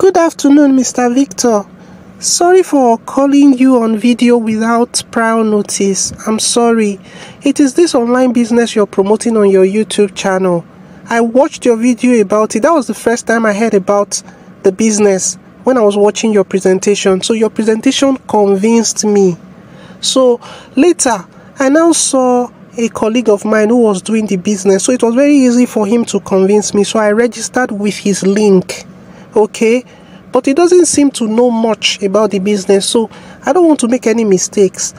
Good afternoon, Mr. Victor. Sorry for calling you on video without prior notice. I'm sorry. It is this online business you're promoting on your YouTube channel. I watched your video about it. That was the first time I heard about the business when I was watching your presentation. So your presentation convinced me. So later, I now saw a colleague of mine who was doing the business. So it was very easy for him to convince me. So I registered with his link. Okay? But he doesn't seem to know much about the business. So I don't want to make any mistakes.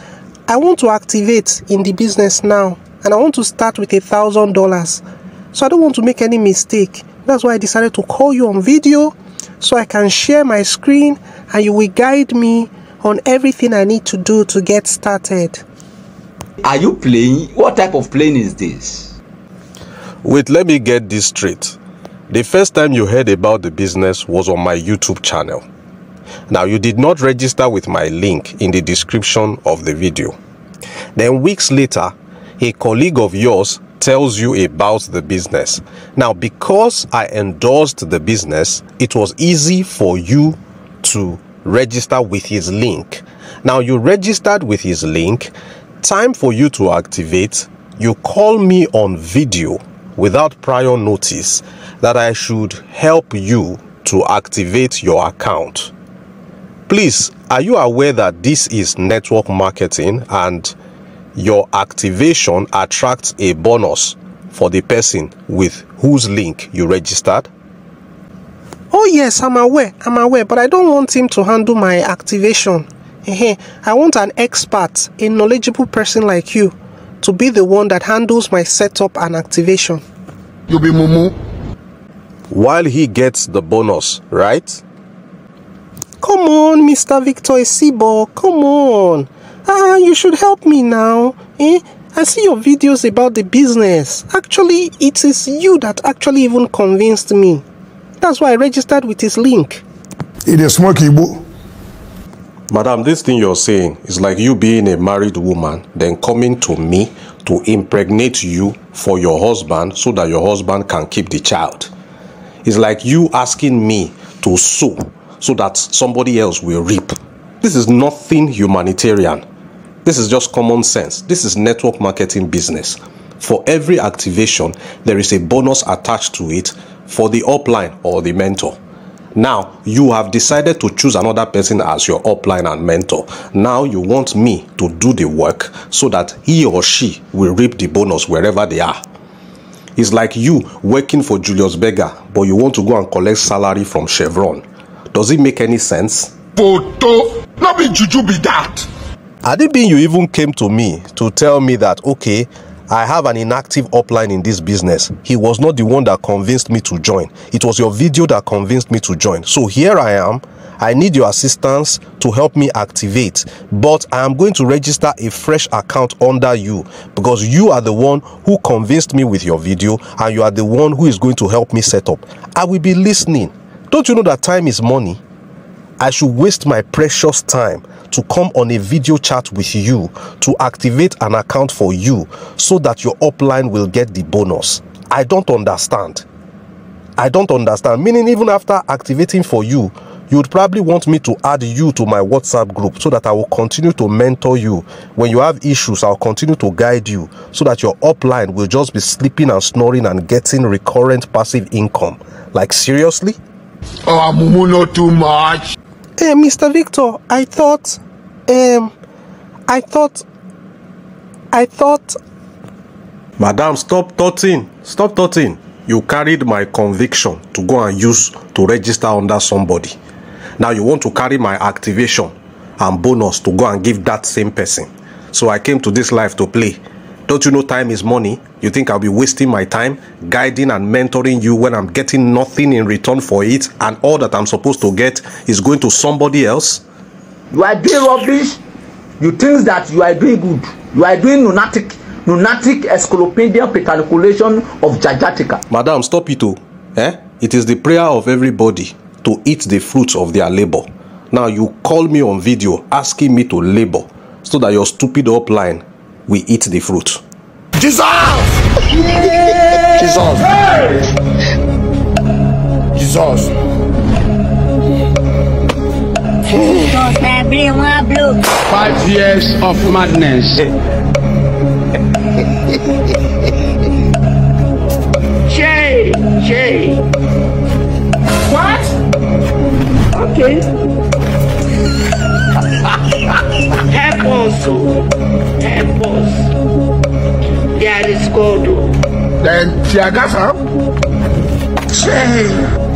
I want to activate in the business now. And I want to start with $1,000. So I don't want to make any mistake. That's why I decided to call you on video so I can share my screen and you will guide me on everything I need to do to get started. Are you playing? What type of playing is this? Wait, let me get this straight. The first time you heard about the business was on my YouTube channel. Now, you did not register with my link in the description of the video. Then weeks later, a colleague of yours tells you about the business. Now, because I endorsed the business, it was easy for you to register with his link. Now, you registered with his link. Time for you to activate. You call me on video without prior notice that I should help you to activate your account. Please, are you aware that this is network marketing and your activation attracts a bonus for the person with whose link you registered? Oh yes, I'm aware, but I don't want him to handle my activation. I want an expert, a knowledgeable person like you, to be the one that handles my setup and activation. You be mumu. While he gets the bonus, right? Come on, Mr. Victor Isibor, come on. You should help me now. I see your videos about the business. Actually, it is you that actually even convinced me. That's why I registered with his link. It is smoky, boo. Madam, this thing you're saying is like you being a married woman, then coming to me to impregnate you for your husband so that your husband can keep the child. It's like you asking me to sow so that somebody else will reap. This is nothing humanitarian. This is just common sense. This is network marketing business. For every activation, there is a bonus attached to it for the upline or the mentor. Now, you have decided to choose another person as your upline and mentor. Now, you want me to do the work so that he or she will reap the bonus wherever they are. It's like you working for Julius Berger, but you want to go and collect salary from Chevron. Does it make any sense? Photo. Not be juju be that. Had it been you even came to me to tell me that, okay, I have an inactive upline in this business. He was not the one that convinced me to join. It was your video that convinced me to join. So here I am. I need your assistance to help me activate. But I am going to register a fresh account under you because you are the one who convinced me with your video and you are the one who is going to help me set up. I will be listening. Don't you know that time is money? I should waste my precious time to come on a video chat with you to activate an account for you so that your upline will get the bonus. I don't understand. I don't understand. Meaning even after activating for you, you would probably want me to add you to my WhatsApp group so that I will continue to mentor you. When you have issues, I'll continue to guide you so that your upline will just be sleeping and snoring and getting recurrent passive income. Like seriously? Oh, mumu not too much. Hey, Mr. Victor, I thought. Madam, stop thoughting. Stop thoughting. You carried my conviction to go and use to register under somebody. Now you want to carry my activation and bonus to go and give that same person. So I came to this life to play. Don't you know time is money? You think I'll be wasting my time guiding and mentoring you when I'm getting nothing in return for it and all that I'm supposed to get is going to somebody else? You are doing rubbish. You think that you are doing good. You are doing lunatic encyclopedia calculation of Jajatica. Madam, stop it. It is the prayer of everybody to eat the fruits of their labor. Now you call me on video asking me to labor so that your stupid upline will eat the fruit. Jesus! Jesus! Jesus! 5 years of madness. Jay. What? Okay. Help us. There is God. Then Tiagasa. Jay.